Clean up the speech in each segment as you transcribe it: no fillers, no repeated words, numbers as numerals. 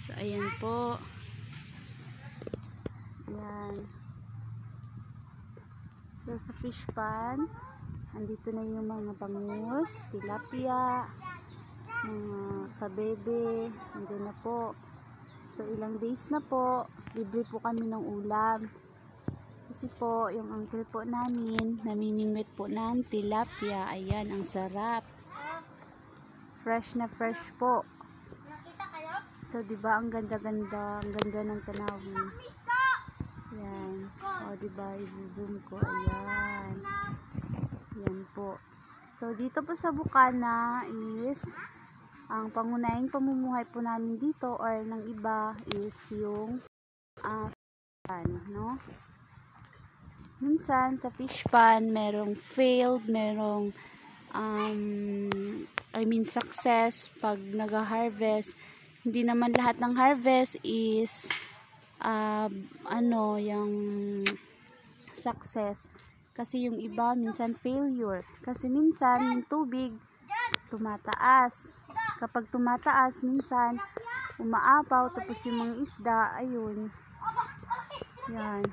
So, ayan po. Ayan. So, sa fish pan, andito na yung mga bangus, tilapia, mga kabebe, andun na po. So, ilang days na po, libre po kami ng ulam. Kasi po, yung uncle po namin, namimingwit po ng tilapia. Ayan, ang sarap. Fresh na fresh po. So, diba, ang ganda-ganda, ang ganda ng tanawin. Ayan. O, diba, i-zoom ko. Ayan. Ayan po. So, dito po sa Bukana is, ang pangunahing pamumuhay po namin dito or ng iba is yung pan, no? Minsan, sa fish pan, merong failed, merong success pag nag-harvest. Hindi naman lahat ng harvest is yung success. Kasi yung iba minsan failure. Kasi minsan yung tubig tumataas. Kapag tumataas, minsan umaapaw, tapos yung mga isda, ayun. Yan.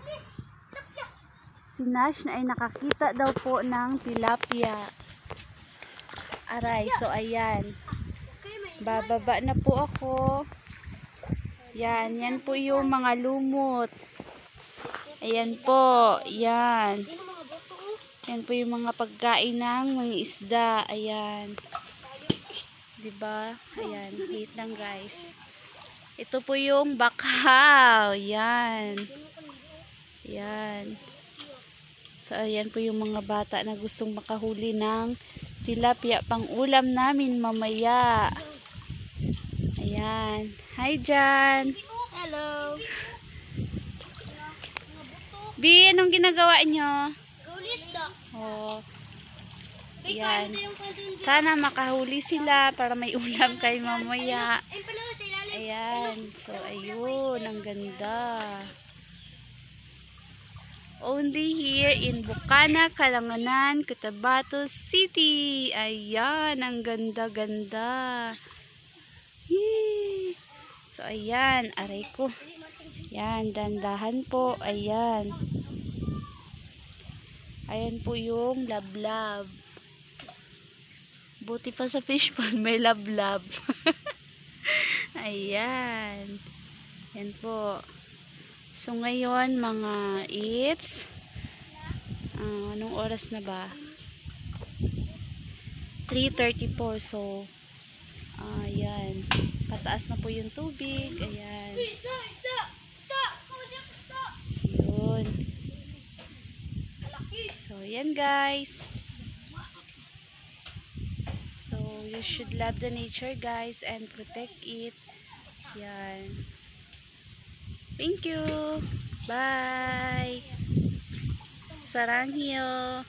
Si Nash na ay nakakita daw po ng tilapia. Aray, so ayan. Bababa na po ako. Yan, yan po yung mga lumot. Ayan po, yan. Yan po yung mga pagkain ng mga isda. Ayan. Diba? Ayan, wait lang guys. Ito po yung bakaw. Yan. Yan. So, ayan po yung mga bata na gustong makahuli ng tilapia pang ulam namin mamaya. Ayan. Hi, Jan. Hello. B, anong ginagawa nyo? Gulisda. Oh. Ayan. Sana makahuli sila para may ulam kay mamaya. Ayan. So, ayun. Ang ganda. Only here in Bukana, Kalanganan, Cotabato City. Ayan. Ang ganda-ganda. So, ayan. Aray ko. Ayan. Dandahan po. Ayan. Ayan po yung lablab. Buti pa sa fish pond may lablab. Ayan. Ayan po. So, ngayon, mga anong oras na ba? 3:34. So, ayan. Pataas na po yung tubig. Ayan. Yun. So, ayan guys. So, you should love the nature guys and protect it. Ayan. Thank you. Bye. Sarangyo.